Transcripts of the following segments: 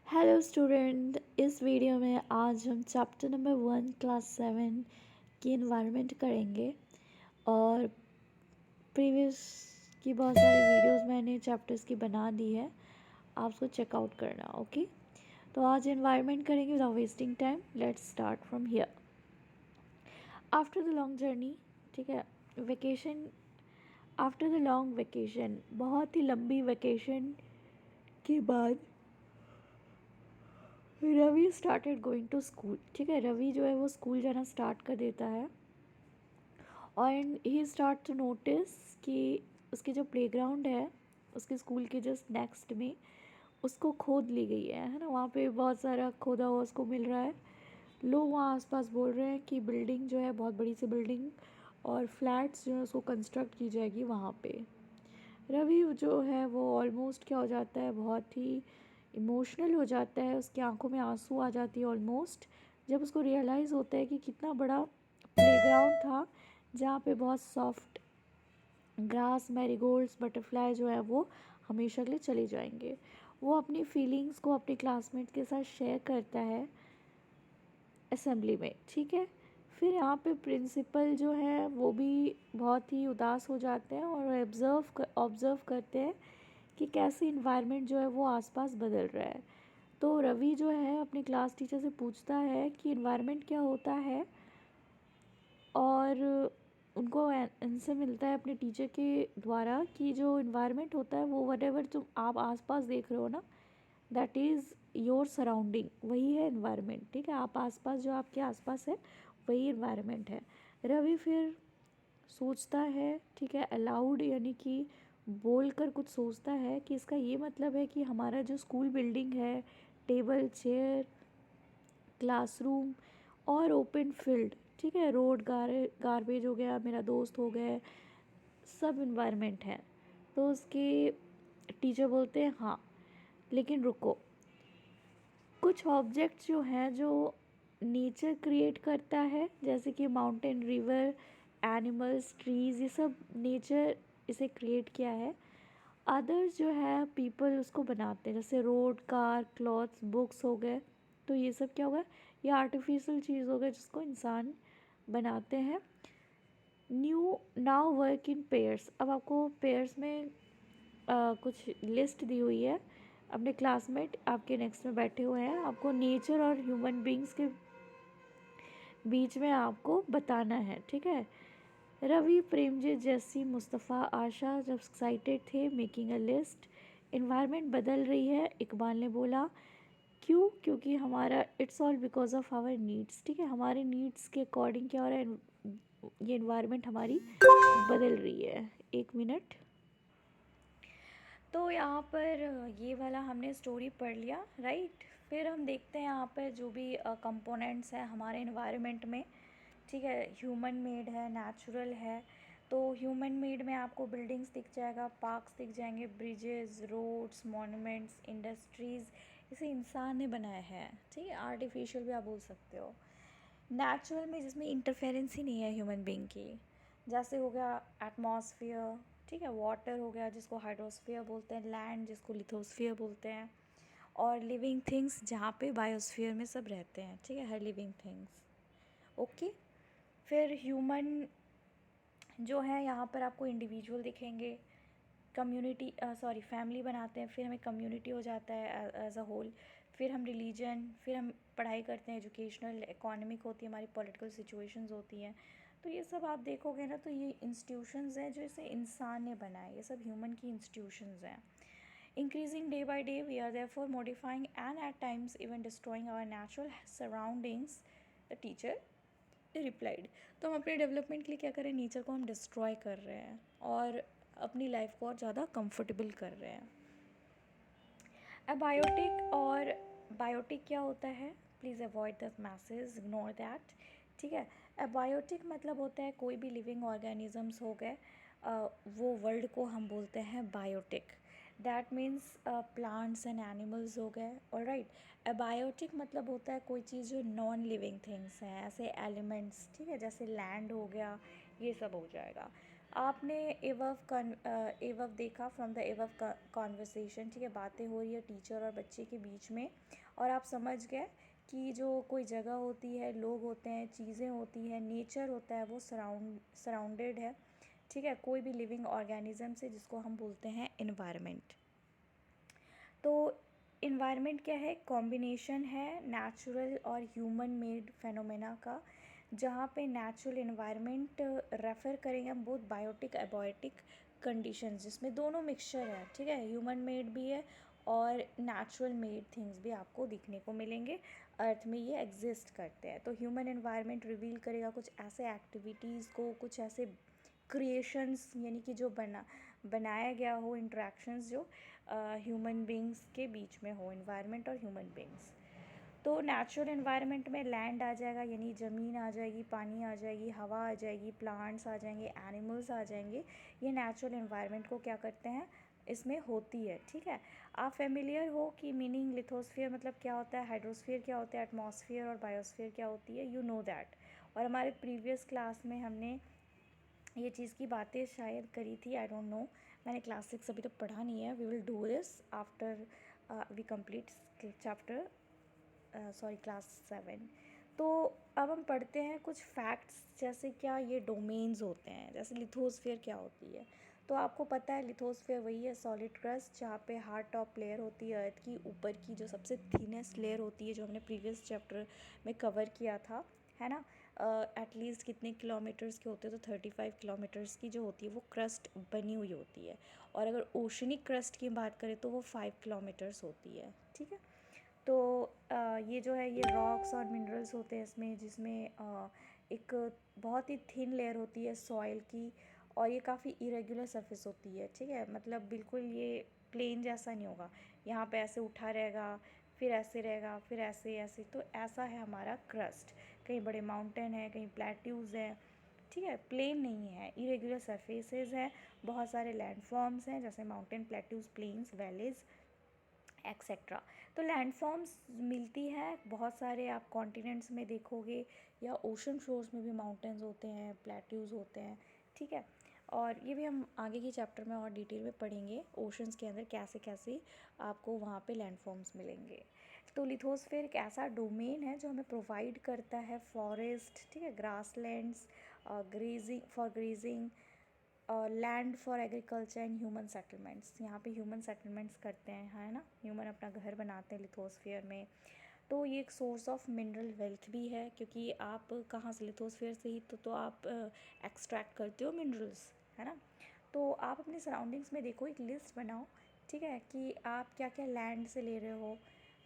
Hello student, इस video में आज हम चैप्टर नंबर 1 क्लास 7 की इन्वायरमेंट करेंगे। और प्रीवियस की बहुत सारी वीडियोस मैंने चैप्टर्स की बना दी है, आप उसको चेकआउट करना। ओके, तो आज इन्वायरमेंट करेंगे without wasting time. Let's start from here. After the long journey, ठीक है, vacation, after the long vacation, बहुत ही लंबी वेकेशन के बाद Ravi started going to school. ठीक है, रवि जो है वो स्कूल जाना स्टार्ट कर देता है। और ही स्टार्ट टू नोटिस कि उसके जो प्लेग्राउंड है उसके स्कूल के जस्ट नेक्स्ट में उसको खोद ली गई है ना। वहाँ पे बहुत सारा खोदा हुआ उसको मिल रहा है। लोग वहाँ आसपास बोल रहे हैं कि बिल्डिंग जो है बहुत बड़ी सी बिल्डिंग और फ्लैट्स जो है उसको कंस्ट्रक्ट की जाएगी वहाँ पे। रवि जो है वो ऑलमोस्ट क्या हो जाता है, बहुत ही इमोशनल हो जाता है, उसकी आंखों में आंसू आ जाती है ऑलमोस्ट, जब उसको रियलाइज़ होता है कि कितना बड़ा प्लेग्राउंड था जहाँ पे बहुत सॉफ्ट ग्रास, मैरीगोल्ड्स, बटरफ्लाई जो है वो हमेशा के लिए चले जाएंगे। वो अपनी फीलिंग्स को अपने क्लासमेट के साथ शेयर करता है असेंबली में। ठीक है, फिर यहाँ पे प्रिंसिपल जो है वो भी बहुत ही उदास हो जाते हैं और ऑब्ज़र्व करते हैं कि कैसे इन्वायरमेंट जो है वो आसपास बदल रहा है। तो रवि जो है अपनी क्लास टीचर से पूछता है कि इन्वायरमेंट क्या होता है, और उनको आंसर मिलता है अपने टीचर के द्वारा कि जो इन्वायरमेंट होता है वो वटेवर तुम आप आसपास देख रहे हो ना, दैट इज़ योर सराउंडिंग, वही है इन्वायरमेंट। ठीक है, आप आसपास जो आपके आसपास है वही इन्वायरमेंट है। रवि फिर सोचता है, ठीक है, अलाउड यानी कि बोल कर कुछ सोचता है कि इसका ये मतलब है कि हमारा जो स्कूल बिल्डिंग है, टेबल, चेयर, क्लासरूम और ओपन फील्ड, ठीक है, रोड, गार्बेज हो गया, मेरा दोस्त हो गए, सब इन्वायरमेंट है। तो उसके टीचर बोलते हैं हाँ, लेकिन रुको, कुछ ऑब्जेक्ट्स जो हैं जो नेचर क्रिएट करता है, जैसे कि माउंटेन, रिवर, एनिमल्स, ट्रीज़, ये सब नेचर इसे क्रिएट किया है। अदर्स जो है पीपल उसको बनाते हैं, जैसे रोड, कार, क्लॉथ्स, बुक्स हो गए। तो ये सब क्या होगा, ये आर्टिफिशियल चीज़ हो गए जिसको इंसान बनाते हैं। New now work in pairs. अब आपको पेयर्स में कुछ लिस्ट दी हुई है, अपने क्लासमेट आपके नेक्स्ट में बैठे हुए हैं, आपको नेचर और ह्यूमन बींग्स के बीच में आपको बताना है। ठीक है, रवि, प्रेमजीत, जैसी, मुस्तफ़ा, आशा जब एक्साइटेड थे मेकिंग अ लिस्ट। इन्वायरमेंट बदल रही है, इकबाल ने बोला। क्यों? क्योंकि हमारा it's all because of our needs. ठीक है, हमारे नीड्स के अकॉर्डिंग क्या हो रहा है, ये इन्वायरमेंट हमारी बदल रही है। एक मिनट। तो यहाँ पर ये वाला हमने स्टोरी पढ़ लिया, राइट। फिर हम देखते हैं यहाँ पर जो भी कंपोनेंट्स हैं हमारे इन्वायरमेंट में। ठीक है, ह्यूमन मेड है, नेचुरल है। तो ह्यूमन मेड में आपको बिल्डिंग्स दिख जाएगा, पार्क्स दिख जाएंगे, ब्रिजेस, रोड्स, मॉन्यूमेंट्स, इंडस्ट्रीज़, इसे इंसान ने बनाया है। ठीक है, आर्टिफिशियल भी आप बोल सकते हो। नेचुरल में जिसमें इंटरफेरेंस ही नहीं है ह्यूमन बीइंग की, जैसे हो गया एटमॉस्फेयर, ठीक है, वाटर हो गया जिसको हाइड्रोस्फीयर बोलते हैं, लैंड जिसको लिथोस्फीयर बोलते हैं, और लिविंग थिंग्स जहाँ पे बायोस्फीयर में सब रहते हैं। ठीक है, हर लिविंग थिंग्स। ओके, फिर ह्यूमन जो है यहाँ पर आपको इंडिविजुअल दिखेंगे, कम्युनिटी, सॉरी, फैमिली बनाते हैं, फिर हमें कम्युनिटी हो जाता है एज अ होल, फिर हम रिलीजन, फिर हम पढ़ाई करते हैं, एजुकेशनल, इकोनॉमिक होती है हमारी, पॉलिटिकल सिचुएशंस होती हैं। तो ये सब आप देखोगे ना, तो ये इंस्टीट्यूशंस हैं जो इसे इंसान ने बनाए, ये सब ह्यूमन की इंस्टीट्यूशंस हैं। Increasing day by day we are therefore modifying and at times even destroying our natural surroundings, the teacher replied. तो हम अपने डेवलपमेंट के लिए क्या कर रहे हैं, नेचर को हम डिस्ट्रॉय कर रहे हैं और अपनी लाइफ को और ज़्यादा कंफर्टेबल कर रहे हैं। अबायोटिक, और बायोटिक क्या होता है, please avoid the message, ignore that. ठीक है, अबायोटिक मतलब होता है कोई भी लिविंग ऑर्गेनिजम्स हो गए, वो वर्ल्ड को हम बोलते हैं biotic. That means plants and animals हो गए, ऑलराइट। अबायोटिक मतलब होता है कोई चीज़ जो नॉन लिविंग थिंग्स हैं, ऐसे एलिमेंट्स, ठीक है, जैसे लैंड हो गया, ये सब हो जाएगा। आपने एवव देखा फ्रॉम द एवव कॉन्वर्सेशन, ठीक है, बातें हो रही है टीचर और बच्चे के बीच में, और आप समझ गए कि जो कोई जगह होती है, लोग होते हैं, चीज़ें होती हैं, नेचर होता है, वो सराउंडेड है, ठीक है, कोई भी लिविंग ऑर्गेनिज्म से, जिसको हम बोलते हैं इन्वायरमेंट। तो इन्वायरमेंट क्या है? कॉम्बिनेशन है नेचुरल और ह्यूमन मेड फेनोमेना का, जहाँ पे नेचुरल इन्वायरमेंट रेफ़र करेंगे हम बोथ बायोटिक एबायोटिक कंडीशंस, जिसमें दोनों मिक्सचर है, ठीक है, ह्यूमन मेड भी है और नेचुरल मेड थिंग्स भी आपको दिखने को मिलेंगे, अर्थ में ये एग्जिस्ट करते हैं। तो ह्यूमन इन्वायरमेंट रिवील करेगा कुछ ऐसे एक्टिविटीज़ को, कुछ ऐसे क्रिएशंस, यानी कि जो बनाया गया हो, इंटरेक्शंस जो ह्यूमन बींग्स के बीच में हो, इन्वायरमेंट और ह्यूमन बींग्स। तो नेचुरल इन्वायरमेंट में लैंड आ जाएगा, यानी ज़मीन आ जाएगी, पानी आ जाएगी, हवा आ जाएगी, प्लांट्स आ जाएंगे, एनिमल्स आ जाएंगे। ये नेचुरल इन्वायरमेंट को क्या करते हैं, इसमें होती है, ठीक है। आप फेमिलियर हो कि मीनिंग लिथोस्फीयर मतलब क्या होता है, हाइड्रोस्फीयर क्या होता है, एटमॉस्फेयर और बायोस्फीयर क्या होती है, यू नो दैट। और हमारे प्रीवियस क्लास में हमने ये चीज़ की बातें शायद करी थी, आई डोंट नो, मैंने क्लास 6 अभी तो पढ़ा नहीं है। We will do this after we complete chapter, sorry class 7। तो अब हम पढ़ते हैं कुछ फैक्ट्स, जैसे क्या ये डोमेन्स होते हैं, जैसे लिथोस्फीयर क्या होती है। तो आपको पता है लिथोस्फीयर वही है सॉलिड क्रस्ट, जहाँ पे हार्ड टॉप लेयर होती है अर्थ की, ऊपर की जो सबसे थिनेस्ट लेयर होती है, जो हमने प्रीवियस चैप्टर में कवर किया था, है ना। एटलीस्ट कितने किलोमीटर्स के होते हैं, तो 35 किलोमीटर्स की जो होती है वो क्रस्ट बनी हुई होती है, और अगर ओशनिक क्रस्ट की बात करें तो वो 5 किलोमीटर्स होती है, ठीक है। तो ये जो है, ये रॉक्स और मिनरल्स होते हैं इसमें, जिसमें एक बहुत ही थिन लेयर होती है सॉइल की, और ये काफ़ी इरेगुलर सरफेस होती है, ठीक है, मतलब बिल्कुल ये प्लेन जैसा नहीं होगा, यहाँ पे ऐसे उठा रहेगा, फिर ऐसे रहेगा, फिर ऐसे ऐसे, तो ऐसा है हमारा क्रस्ट। कहीं बड़े माउंटेन है, कहीं प्लेट्यूज़ हैं, ठीक है, प्लेन नहीं है, इरेगुलर सरफेसेस हैं, बहुत सारे लैंडफॉर्म्स हैं, जैसे mountain, plateaus, planes, valleys etcetera. तो लैंडफॉर्म्स मिलती है बहुत सारे, आप कॉन्टिनेंट्स में देखोगे, या ओशन फ्लोर्स में भी माउंटेन्स होते हैं, प्लेट्यूज़ होते हैं, ठीक है। और ये भी हम आगे के चैप्टर में और डिटेल में पढ़ेंगे, ओशंस के अंदर कैसे कैसे आपको वहाँ पे लैंडफॉर्म्स मिलेंगे। तो लिथोस्फीयर एक ऐसा डोमेन है जो हमें प्रोवाइड करता है फॉरेस्ट, ठीक है, grasslands, grazing, land for agriculture and human settlements. यहाँ पे ह्यूमन सेटलमेंट्स करते हैं, है ना, ह्यूमन अपना घर बनाते हैं लिथोस्फीयर में। तो ये एक सोर्स ऑफ मिनरल वेल्थ भी है, क्योंकि आप कहाँ से, लिथोस्फीयर से ही तो आप एक्सट्रैक्ट करते हो मिनरल्स, है ना। तो आप अपने सराउंडिंग्स में देखो, एक लिस्ट बनाओ, ठीक है, कि आप क्या क्या लैंड से ले रहे हो,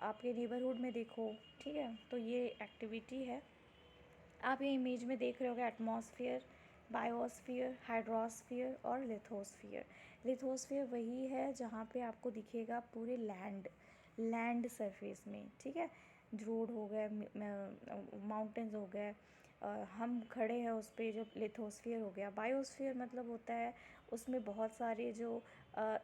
आपके नेबरहुड में देखो, ठीक है। तो ये एक्टिविटी है, आप ये इमेज में देख रहे होगे, एटमॉस्फेयर, बायोस्फीयर, हाइड्रोस्फीयर और लिथोस्फीयर। लिथोस्फीयर वही है जहाँ पे आपको दिखेगा पूरे लैंड सरफेस में, ठीक है, रोड हो गए, माउंटेन्स हो गए, हम खड़े हैं उस पर, जो लिथोस्फीयर हो गया। बायोस्फीयर मतलब होता है उसमें बहुत सारे जो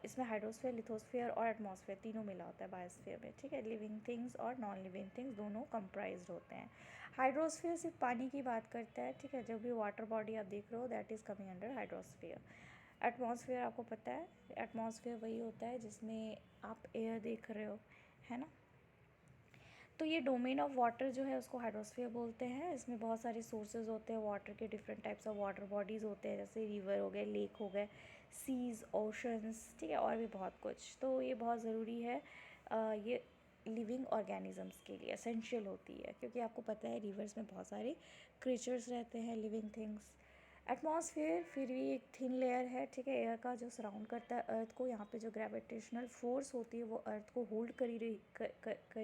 इसमें हाइड्रोस्फीयर, लिथोस्फीयर और एटमॉस्फेयर तीनों मिला होता है बायोस्फीयर में, ठीक है, लिविंग थिंग्स और नॉन लिविंग थिंग्स दोनों कंप्राइज्ड होते हैं। हाइड्रोस्फीयर सिर्फ पानी की बात करता है, ठीक है, जब भी वाटर बॉडी आप देख रहे हो that is coming under hydrosphere. Atmosphere आपको पता है, एटमॉस्फेयर वही होता है जिसमें आप एयर देख रहे हो, है ना। तो ये डोमेन ऑफ वाटर जो है उसको हाइड्रोस्फीयर बोलते हैं। इसमें बहुत सारे सोर्सेज होते हैं वाटर के, different types of water bodies होते हैं, जैसे रिवर हो गए, लेक हो गए, सीज़, ओशंस, ठीक है, और भी बहुत कुछ। तो ये बहुत ज़रूरी है, ये लिविंग ऑर्गेनिजम्स के लिए एसेंशियल होती है, क्योंकि आपको पता है रिवर्स में बहुत सारे क्रीचर्स रहते हैं, लिविंग थिंग्स। एटमॉस्फेयर फिर भी एक थिन लेयर है, ठीक है, एयर का, जो सराउंड करता है अर्थ को। यहाँ पे जो ग्रेविटेशनल फोर्स होती है वो अर्थ को होल्ड करी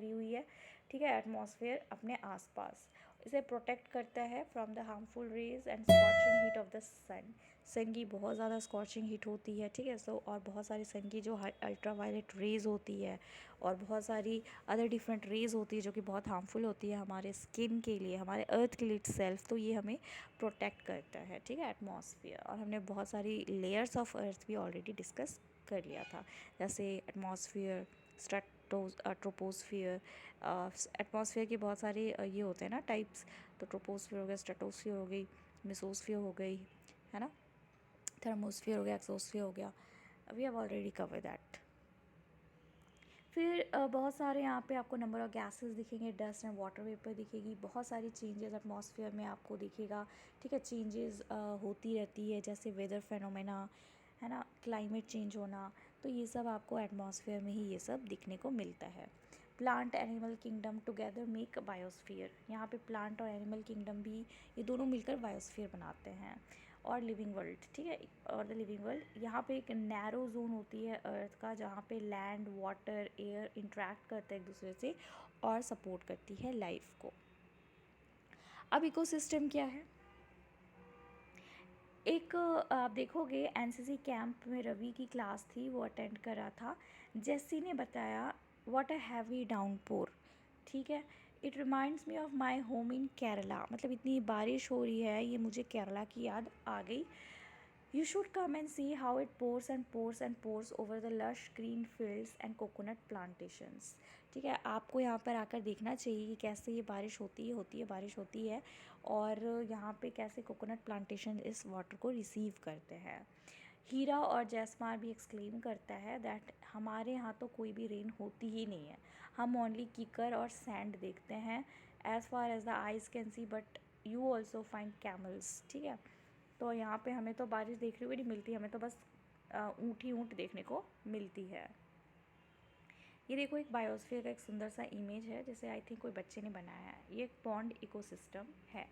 हुई है, ठीक है, एटमॉस्फेयर अपने आसपास। इसे प्रोटेक्ट करता है from the harmful rays and scorching heat of the sun. Sun की बहुत ज़्यादा स्कॉचिंग हीट होती है, ठीक है, सो और बहुत सारी सन की जो अल्ट्रा वायलेट रेज होती है, और बहुत सारी अदर डिफरेंट रेज होती है जो कि बहुत हार्मफुल होती है हमारे स्किन के लिए, हमारे अर्थ के लिए इटसेल्फ। तो ये हमें प्रोटेक्ट करता है, ठीक है, एटमॉस्फेयर। और हमने बहुत सारी लेयर्स ऑफ अर्थ भी ऑलरेडी डिस्कस कर लिया था, जैसे एटमॉस्फेयर, ट्रोपोस्फियर। एटमॉस्फेयर के बहुत सारे ये होते हैं ना टाइप्स, तो ट्रोपोस्फियर हो गया, स्ट्रेटोस्फियर हो गई, मेसोस्फियर हो गई, है ना। थर्मोस्फीयर हो गया, एक्सोस्फीयर हो गया, we have already cover that. फिर बहुत सारे यहाँ पे आपको नंबर ऑफ गैसेस दिखेंगे, डस्ट एंड वाटर वेपर दिखेगी, बहुत सारी चेंजेस एटमॉस्फेयर में आपको दिखेगा, ठीक है। चेंजेस होती रहती है, जैसे वेदर फेनोमेना है ना, क्लाइमेट चेंज होना, तो ये सब आपको एटमॉस्फेयर में ही ये सब दिखने को मिलता है। Plant animal kingdom together make biosphere, यहाँ पे प्लांट और एनिमल किंगडम भी, ये दोनों मिलकर बायोस्फीयर बनाते हैं। और लिविंग वर्ल्ड, ठीक है, और द लिविंग वर्ल्ड, यहाँ पे एक नैरो जोन होती है अर्थ का, जहाँ पे लैंड, वाटर, एयर इंटरेक्ट करते हैं एक दूसरे से और सपोर्ट करती है लाइफ को। अब इकोसिस्टम क्या है? एक आप देखोगे एनसीसी कैंप में रवि की क्लास थी, वो अटेंड कर रहा था। जेसी ने बताया व्हाट अ हैवी डाउनपोर, ठीक है, it reminds me of my home in Kerala, मतलब इतनी बारिश हो रही है, ये मुझे केरला की याद आ गई। You should come and see how it pours and pours and pours over the lush green fields and coconut plantations, ठीक है। आपको यहाँ पर आकर देखना चाहिए कि कैसे ये बारिश बारिश होती है और यहाँ पे कैसे कोकोनट प्लांटेशन इस वाटर को रिसीव करते हैं। हीरा और जैस्मार भी एक्सक्लेम करता है दैट हमारे यहाँ तो कोई भी रेन होती ही नहीं है, हम ओनली कीकर और सैंड देखते हैं as far as the eyes can see, but you also find camels, ठीक है। तो यहाँ पे हमें तो बारिश देखने को नहीं मिलती, हमें तो बस ऊँट ही ऊँट देखने को मिलती है। ये देखो एक बायोस्फीयर का एक सुंदर सा इमेज है, जैसे आई थिंक कोई बच्चे ने बनाया है। ये एक पॉन्ड इकोसिस्टम है,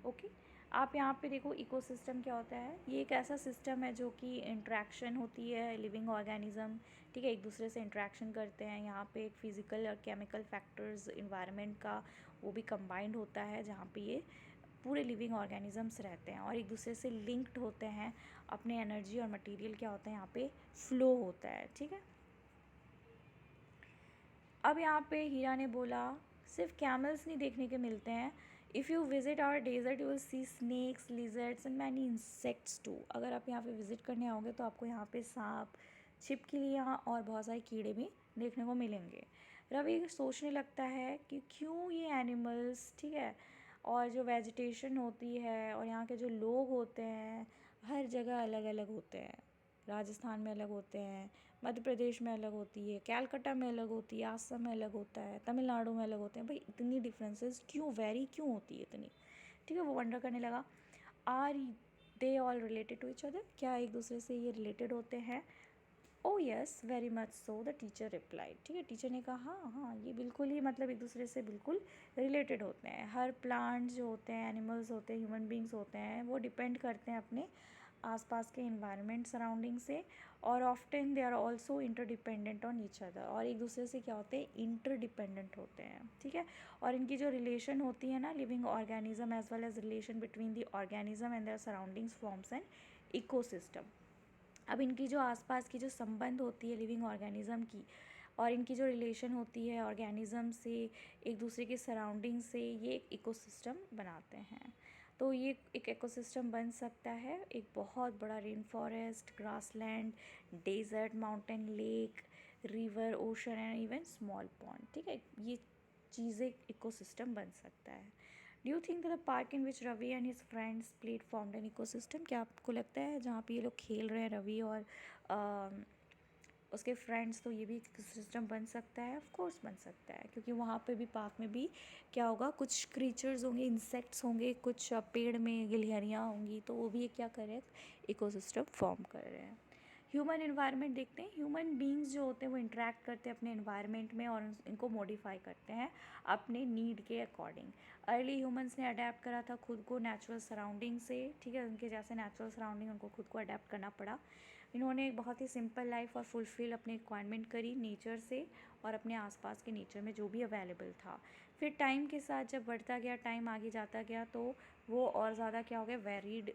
ओके। आप यहाँ पे देखो इकोसिस्टम क्या होता है, ये एक ऐसा सिस्टम है जो कि इंट्रैक्शन होती है, लिविंग ऑर्गेनिज्म, ठीक है, एक दूसरे से इंट्रैक्शन करते हैं। यहाँ पे एक फिज़िकल और केमिकल फैक्टर्स इन्वायरमेंट का वो भी कंबाइंड होता है, जहाँ पे ये पूरे लिविंग ऑर्गेनिजम्स रहते हैं और एक दूसरे से लिंक्ड होते हैं। अपने एनर्जी और मटेरियल क्या होता है यहाँ पे फ्लो होता है, ठीक है। अब यहाँ पे हीरा ने बोला सिर्फ कैमल्स नहीं देखने के मिलते हैं, if you visit our desert you will see snakes, lizards and many insects too. अगर आप यहाँ पे विज़िट करने आओगे तो आपको यहाँ पे सांप, छिपकलियाँ और बहुत सारे कीड़े भी देखने को मिलेंगे। रवि सोचने लगता है कि क्यों ये एनिमल्स, ठीक है, और जो वेजिटेशन होती है और यहाँ के जो लोग होते हैं हर जगह अलग अलग होते हैं। राजस्थान में अलग होते हैं, मध्य प्रदेश में अलग होती है, कैलकाटा में अलग होती है, आसाम में अलग होता है, तमिलनाडु में अलग होते हैं। भाई इतनी डिफरेंसेस क्यों, वेरी क्यों होती है इतनी, ठीक है। वो वंडर करने लगा, are they all related to each other, क्या एक दूसरे से ये रिलेटेड होते हैं? Oh yes very much so, the teacher replied, ठीक है, टीचर ने कहा हाँ हाँ ये बिल्कुल ही, मतलब एक दूसरे से बिल्कुल रिलेटेड होते हैं। हर प्लांट्स जो होते हैं, एनिमल्स होते हैं, ह्यूमन बींग्स होते हैं, वो डिपेंड करते हैं अपने आसपास के इन्वायरमेंट सराउंडिंग से, और often they are also interdependent on each other, और एक दूसरे से क्या होते हैं, इंटरडिपेंडेंट होते हैं, ठीक है। और इनकी जो रिलेशन होती है ना, living organism as well as relation between the organism and their surroundings forms an ecosystem. अब इनकी जो आसपास की जो संबंध होती है लिविंग ऑर्गेनिज्म की, और इनकी जो रिलेशन होती है ऑर्गेनिज्म से, एक दूसरे के सराउंडिंग से, ये एक इकोसिस्टम बनाते हैं। तो ये एक इकोसिस्टम बन सकता है, एक बहुत बड़ा rain forest, grassland, desert, mountain, lake, river, ocean and even small pond, ठीक है। ये चीज़ें इकोसिस्टम बन सकता है। Do you think the park in which Ravi and his friends played formed an ecosystem, क्या आपको लगता है जहाँ पे ये लोग खेल रहे हैं रवि और उसके फ्रेंड्स, तो ये भी एक सिस्टम बन सकता है? ऑफ कोर्स बन सकता है, क्योंकि वहाँ पे भी पार्क में भी क्या होगा, कुछ क्रीचर्स होंगे, इंसेक्ट्स होंगे, कुछ पेड़ में गिलहरियाँ होंगी, तो वो भी एक क्या कर रहे हैं, इकोसिस्टम फॉर्म कर रहे हैं। ह्यूमन इन्वायरमेंट देखते हैं, ह्यूमन बींग्स जो होते हैं वो इंटरेक्ट करते हैं अपने इन्वायरमेंट में और इनको मॉडिफाई करते हैं अपने नीड के अकॉर्डिंग। अर्ली ह्यूमंस ने अडेप्ट करा था खुद को नेचुरल सराउंडिंग से, ठीक है, उनके जैसे नेचुरल सराउंडिंग उनको खुद को अडेप्ट करना पड़ा। इन्होंने एक बहुत ही सिंपल लाइफ और फुलफिल अपनी रिक्वायरमेंट करी नेचर से और अपने आसपास के नेचर में जो भी अवेलेबल था। फिर टाइम के साथ जब बढ़ता गया, टाइम आगे जाता गया, तो वो और ज़्यादा क्या हो गया, वेरीड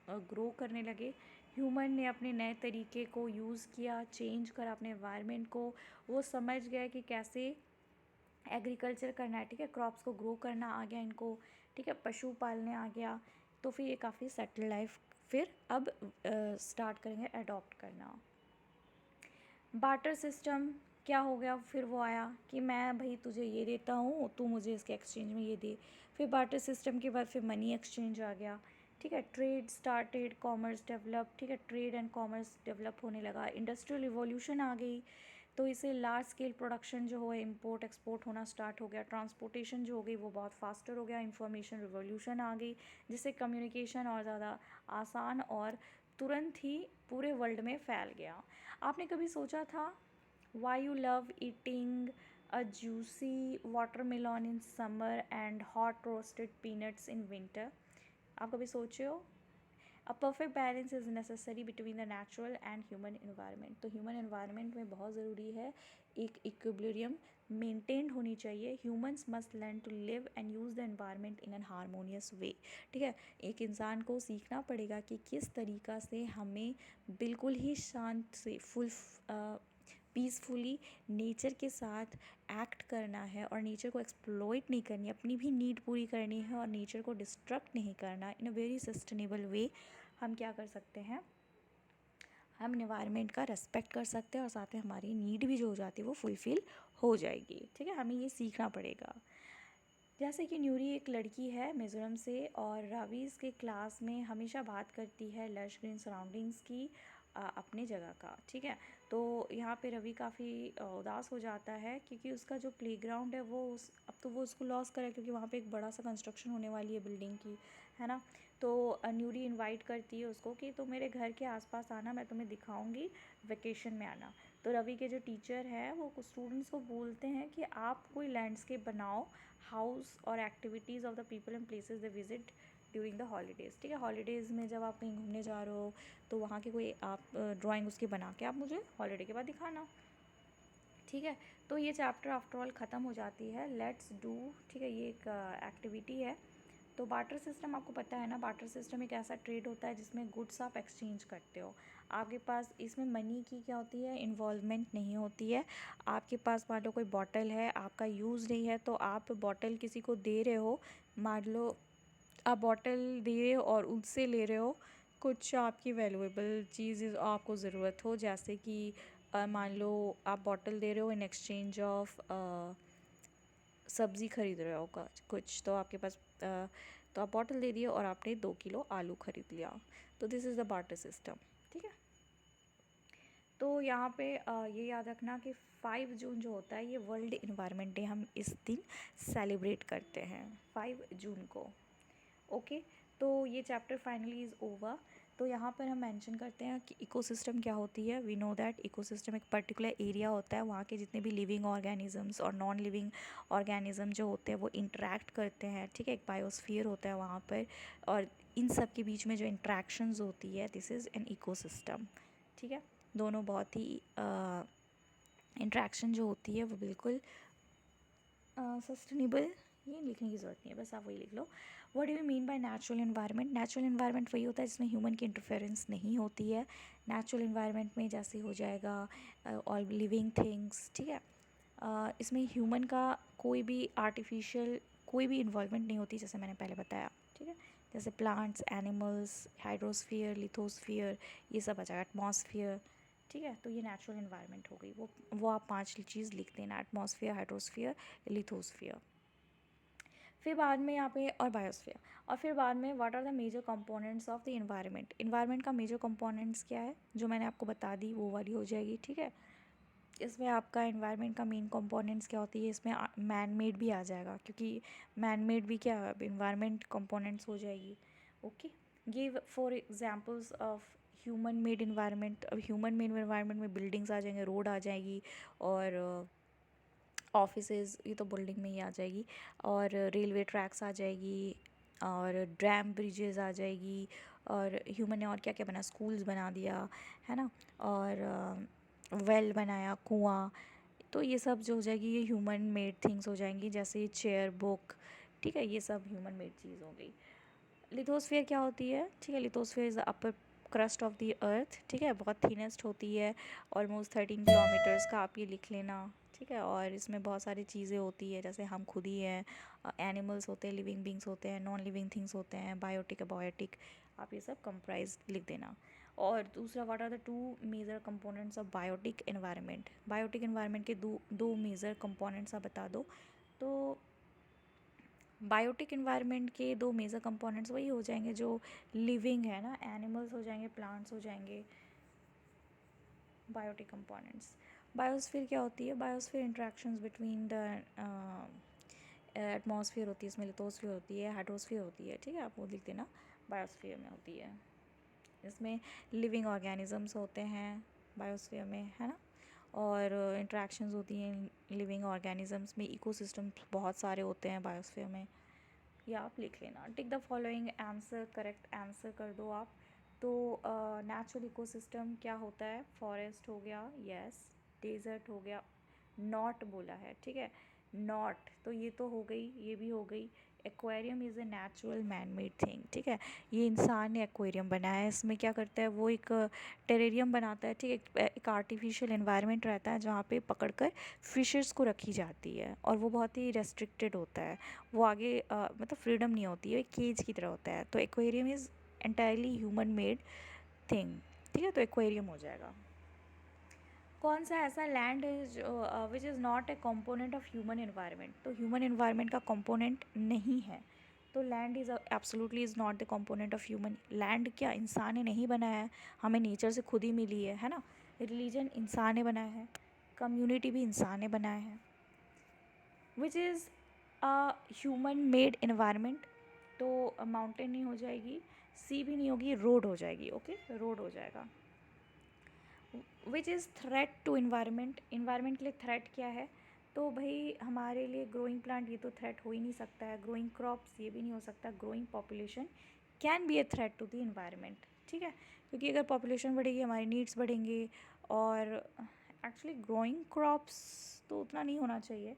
ग्रो करने लगे। ह्यूमन ने अपने नए तरीके को यूज़ किया, चेंज करा अपने एनवायरनमेंट को, वो समझ गए कि कैसे एग्रीकल्चर करना है, ठीक है, क्रॉप्स को ग्रो करना आ गया इनको, ठीक है, पशु पालने आ गया। तो फिर ये काफ़ी सेटल लाइफ फिर अब स्टार्ट करेंगे अडॉप्ट करना। बार्टर सिस्टम क्या हो गया, फिर वो आया कि मैं भाई तुझे ये देता हूँ, तू मुझे इसके एक्सचेंज में ये दे। फिर बार्टर सिस्टम के बाद फिर मनी एक्सचेंज आ गया, ठीक है। ट्रेड स्टार्टेड, कॉमर्स डेवलप, ठीक है, ट्रेड एंड कॉमर्स डेवलप होने लगा। इंडस्ट्रियल रिवॉल्यूशन आ गई, तो इसे लार्ज स्केल प्रोडक्शन जो है इम्पोर्ट एक्सपोर्ट होना स्टार्ट हो गया। ट्रांसपोर्टेशन जो हो गई वो बहुत फास्टर हो गया। इंफॉर्मेशन रिवॉल्यूशन आ गई, जिससे कम्युनिकेशन और ज़्यादा आसान और तुरंत ही पूरे वर्ल्ड में फैल गया। आपने कभी सोचा था why you love eating a juicy watermelon in summer and hot roasted peanuts in winter? आप कभी सोचे हो? A perfect balance is necessary between the natural and human environment. तो ह्यूमन इन्वायरमेंट में बहुत ज़रूरी है एक इक्विलिब्रियम मेंटेन्ड होनी चाहिए। Humans must learn to live and use the environment in an harmonious way. ठीक है, एक इंसान को सीखना पड़ेगा कि किस तरीक़ा से हमें बिल्कुल ही शांत से पीसफुली नेचर के साथ एक्ट करना है और नेचर को एक्सप्लॉइट नहीं करनी, अपनी भी नीड पूरी करनी है और नेचर को डिस्ट्रक्ट नहीं करना। इन अ वेरी सस्टेनेबल वे हम क्या कर सकते हैं, हम इन्वायरमेंट का रेस्पेक्ट कर सकते हैं और साथ में हमारी नीड भी जो हो जाती है वो फुलफ़िल हो जाएगी। ठीक है, हमें ये सीखना पड़ेगा। जैसे कि न्यूरी एक लड़की है मिज़ोरम से और रवि इसके क्लास में हमेशा बात करती है लश ग्रीन सराउंडिंग्स की अपने जगह का। ठीक है, तो यहाँ पे रवि काफ़ी उदास हो जाता है क्योंकि उसका जो प्लेग्राउंड है वो अब तो वो उसको लॉस करे, क्योंकि वहाँ पे एक बड़ा सा कंस्ट्रक्शन होने वाली है बिल्डिंग की, है ना। तो न्यूरी इनवाइट करती है उसको कि तो मेरे घर के आसपास आना, मैं तुम्हें दिखाऊंगी, वेकेशन में आना। तो रवि के जो टीचर हैं वो स्टूडेंट्स को बोलते हैं कि आप कोई लैंडस्केप बनाओ, हाउस और activities of the people and places they visit during the holidays. ठीक है, हॉलीडेज़ में जब आप कहीं घूमने जा रहे हो तो वहाँ की कोई आप ड्राइंग उसकी बना के आप मुझे हॉलीडे के बाद दिखाना। ठीक है, तो ये चैप्टर आफ्टर ऑल ख़त्म हो जाती है। लेट्स डू, ठीक है, ये एक एक्टिविटी है। तो बार्टर सिस्टम आपको पता है ना, बार्टर सिस्टम एक ऐसा ट्रेड होता है जिसमें गुड्स आप एक्सचेंज करते हो। आपके पास इसमें मनी की क्या होती है, इन्वॉल्वमेंट नहीं होती है। आपके पास मान लो कोई बॉटल है, आपका यूज़ नहीं है, तो आप बॉटल किसी को दे रहे हो। मान लो आप बॉटल दे रहे हो और उनसे ले रहे हो कुछ आपकी वैल्यूएबल चीज़ आपको ज़रूरत हो, जैसे कि मान लो आप बॉटल दे रहे हो इन एक्सचेंज ऑफ सब्ज़ी ख़रीद रहे हो कुछ, तो आपके पास तो आप बॉटल दे दिए और आपने 2 किलो आलू ख़रीद लिया। तो this is the barter system. ठीक है, तो यहाँ पे ये याद रखना कि 5 जून जो होता है ये वर्ल्ड इन्वायरमेंट डे हम इस दिन सेलिब्रेट करते हैं 5 जून को। ओके, तो ये चैप्टर फाइनली इज़ ओवर। तो यहाँ पर हम मेंशन करते हैं कि इकोसिस्टम क्या होती है। वी नो दैट इकोसिस्टम एक पर्टिकुलर एरिया होता है, वहाँ के जितने भी लिविंग ऑर्गेनिजम्स और नॉन लिविंग ऑर्गेनिज्म जो होते हैं वो इंटरेक्ट करते हैं। ठीक है, एक बायोस्फीयर होता है वहाँ पर, और इन सब के बीच में जो इंट्रैक्शंस होती है, दिस इज़ एन इकोसिस्टम। ठीक है, दोनों बहुत ही इंट्रैक्शन जो होती है वो बिल्कुल सस्टेनेबल, ये लिखने की ज़रूरत नहीं है, बस आप वही लिख लो। What do you mean by natural environment? Natural environment वही होता है जिसमें ह्यूमन की इंटरफेरेंस नहीं होती है। नेचुरल इन्वायरमेंट में जैसे हो जाएगा ऑल लिविंग थिंग्स। ठीक है, इसमें ह्यूमन का कोई भी आर्टिफिशियल कोई भी इन्वॉल्वमेंट नहीं होती, जैसे मैंने पहले बताया। ठीक है, जैसे प्लांट्स, एनिमल्स, हाइड्रोस्फीयर, लिथोस्फीयर, ये सब आ जाएगा, एटमॉस्फेयर। ठीक है, तो ये नेचुरल इन्वायरमेंट हो गई। वो आप 5 चीज़ लिख देना, एटमॉस्फेयर, हाइड्रोस्फीयर, लिथोस्फीयर। फिर बाद में यहाँ पे और बायोस्फीयर, और फिर बाद में what are the major components of the environment. Environment का मेजर कंपोनेंट्स क्या है, जो मैंने आपको बता दी वो वाली हो जाएगी। ठीक है, इसमें आपका इन्वायरमेंट का मेन कंपोनेंट्स क्या होती है, इसमें मैन मेड भी आ जाएगा, क्योंकि मैन मेड भी क्या इन्वायरमेंट कंपोनेंट्स हो जाएगी। Okay, give for examples of human made environment. अब ह्यूमन मेड इन्वायरमेंट में बिल्डिंग्स आ जाएंगे, रोड आ जाएगी, और ऑफिसेज, ये तो बिल्डिंग में ही आ जाएगी, और रेलवे ट्रैक्स आ जाएगी, और डैम ब्रिजेस आ जाएगी, और ह्यूमन ने और क्या क्या बना, स्कूल्स बना दिया, है ना, और वेल बनाया, कुआं। तो ये सब जो हो जाएगी ये ह्यूमन मेड थिंग्स हो जाएंगी, जैसे चेयर, बुक। ठीक है, ये सब ह्यूमन मेड चीज़ हो गई। लिथोस्फीयर क्या होती है? ठीक है, lithosphere is the upper crust of the earth. ठीक है, बहुत थिनेस्ट होती है, ऑलमोस्ट 13 किलोमीटर्स का, आप ये लिख लेना। ठीक है, और इसमें बहुत सारी चीज़ें होती है, जैसे हम खुद ही हैं, एनिमल्स होते हैं, लिविंग बींग्स होते हैं, नॉन लिविंग थिंग्स होते हैं, बायोटिक, अबायोटिक, आप ये सब कंप्राइज लिख देना। और दूसरा, what are the 2 major components of biotic environment? Biotic environment के दो मेजर कंपोनेंट्स आप बता दो। तो बायोटिक इन्वायरमेंट के दो मेजर कंपोनेंट्स वही हो जाएंगे जो लिविंग है ना, एनिमल्स हो जाएंगे, प्लांट्स हो जाएंगे, बायोटिक कंपोनेंट्स। बायोस्फीयर क्या होती है? Biosphere interactions between the atmosphere होती है, इसमें लिथोस्फीयर होती है, हाइड्रोस्फीयर होती है, ठीक है, आप वो लिख देना, बायोस्फीयर में होती है। इसमें लिविंग ऑर्गेनिजम्स होते हैं बायोस्फीयर में, है ना, और इंट्रैक्शंस होती हैं लिविंग ऑर्गेनिजम्स में, इकोसिस्टम्स बहुत सारे होते हैं बायोस्फीयर में। या आप लिख लेना, tick the following answer, correct answer कर दो आप। तो नेचुरल इकोसिस्टम क्या होता है? फॉरेस्ट हो गया, यस, डेजर्ट हो गया, नॉट बोला है, ठीक है, नॉट, तो ये तो हो गई, ये भी हो गई। Aquarium is a natural man made thing, ठीक है, ये इंसान ने एक्वेरियम बनाया है। इसमें क्या करता है वो? एक टेरेरियम बनाता है, ठीक है, एक आर्टिफिशियल एनवायरनमेंट रहता है जहाँ पे पकड़कर फिशेस को रखी जाती है, और वो बहुत ही रेस्ट्रिक्टेड होता है, वो आगे मतलब फ्रीडम नहीं होती है, एक केज की तरह होता है। तो aquarium is entirely human made thing, ठीक है, तो एक्वेरियम हो जाएगा। कौन सा ऐसा लैंड है जो which is not a component of human environment? तो ह्यूमन एनवायरनमेंट का कॉम्पोनेंट नहीं है, तो land is absolutely is not the component of human. Land क्या इंसान ने नहीं बनाया है, हमें नेचर से खुद ही मिली है ना। रिलीजन इंसान ने बनाया है, कम्युनिटी भी इंसान ने बनाया है, which is a human made environment. तो माउंटेन नहीं हो जाएगी, सी भी नहीं होगी, रोड हो जाएगी, ओके, रोड हो जाएगा। Which is threat to environment? Environment के लिए थ्रेट क्या है? तो भाई हमारे लिए ग्रोइंग प्लांट, ये तो थ्रेट हो ही नहीं सकता है, ग्रोइंग क्रॉप्स ये भी नहीं हो सकता, growing population can be a threat to the environment, ठीक है, क्योंकि अगर पॉपुलेशन बढ़ेगी हमारे नीड्स बढ़ेंगे, और एक्चुअली ग्रोइंग क्रॉप्स तो उतना नहीं होना चाहिए,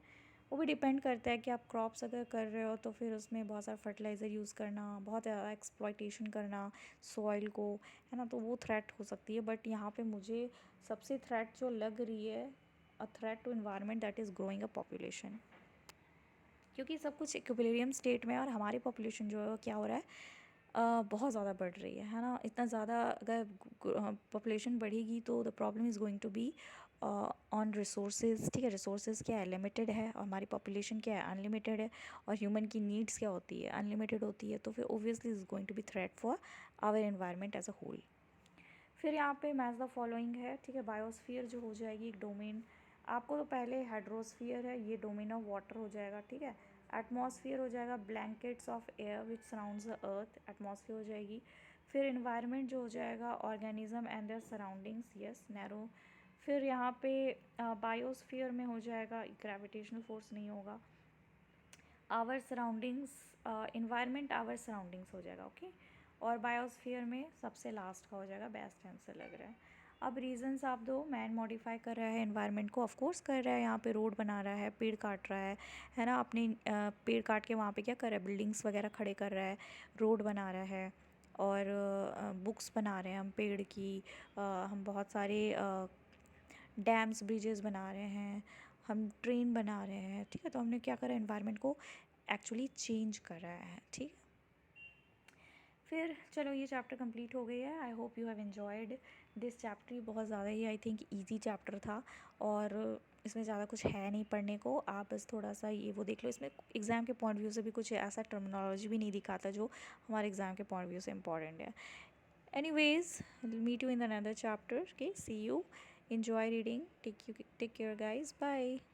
वो भी डिपेंड करता है कि आप क्रॉप्स अगर कर रहे हो तो फिर उसमें बहुत सारा फर्टिलाइज़र यूज़ करना, बहुत ज़्यादा एक्सप्लॉइटेशन करना सॉइल को, है ना, तो वो थ्रेट हो सकती है। बट यहाँ पे मुझे सबसे थ्रेट जो लग रही है, a threat to environment, that is growing a population, क्योंकि सब कुछ इक्विलिब्रियम स्टेट में है, और हमारी पॉपुलेशन जो है वो क्या हो रहा है, बहुत ज़्यादा बढ़ रही है ना, इतना ज़्यादा अगर पॉपुलेशन बढ़ेगी तो the problem is going to be on resources, ठीक है, रिसोर्सेज क्या है? लिमिटेड है, और हमारी पॉपुलेशन क्या है? अनलिमिटेड है, और ह्यूमन की नीड्स क्या होती है? अनलिमिटेड होती है, तो फिर obviously is going to be threat for our environment as a whole. फिर यहाँ पे मैच द फॉलोइंग है, ठीक है, बायोस्फीयर जो हो जाएगी एक डोमेन, आपको तो पहले हाइड्रोस्फीयर है, ये डोमेन ऑफ वाटर हो जाएगा, ठीक है, एटमॉस्फेयर हो जाएगा blankets of air which surrounds the earth, atmosphere हो जाएगी। फिर इन्वायरमेंट जो हो जाएगा organism and their surroundings, yes, narrow. फिर यहाँ पे बायोस्फीयर में हो जाएगा, ग्रेविटेशनल फोर्स नहीं होगा, our surroundings, environment our surroundings हो जाएगा, ओके, और बायोस्फीयर में सबसे लास्ट का हो जाएगा, बेस्ट आंसर लग रहा है। अब रीजंस आप दो, मैन मॉडिफाई कर रहा है एनवायरनमेंट को, ऑफ कोर्स कर रहा है, यहाँ पे रोड बना रहा है, पेड़ काट रहा है ना, अपने पेड़ काट के वहाँ पे क्या कर रहा है? बिल्डिंग्स वगैरह खड़े कर रहा है, रोड बना रहा है, और बुक्स बना रहे हैं हम पेड़ की, हम बहुत सारे डैम्स ब्रिजेस बना रहे हैं, हम ट्रेन बना रहे हैं, ठीक है, तो हमने क्या करा? एनवायरनमेंट को एक्चुअली चेंज करा है, ठीक। फिर चलो ये चैप्टर कंप्लीट हो गई है, I hope you have enjoyed this chapter. बहुत ज़्यादा ही आई थिंक ईजी चैप्टर था, और इसमें ज़्यादा कुछ है नहीं पढ़ने को, आप बस थोड़ा सा ये वो देख लो, इसमें एग्ज़ाम के पॉइंट व्यू से भी कुछ ऐसा टर्मिनोलॉजी भी नहीं दिखाता जो हमारे एग्ज़ाम के पॉइंट व्यू से इंपॉर्टेंट है। Anyways, meet you in another chapter, okay, see you, enjoy reading, take care guys, bye।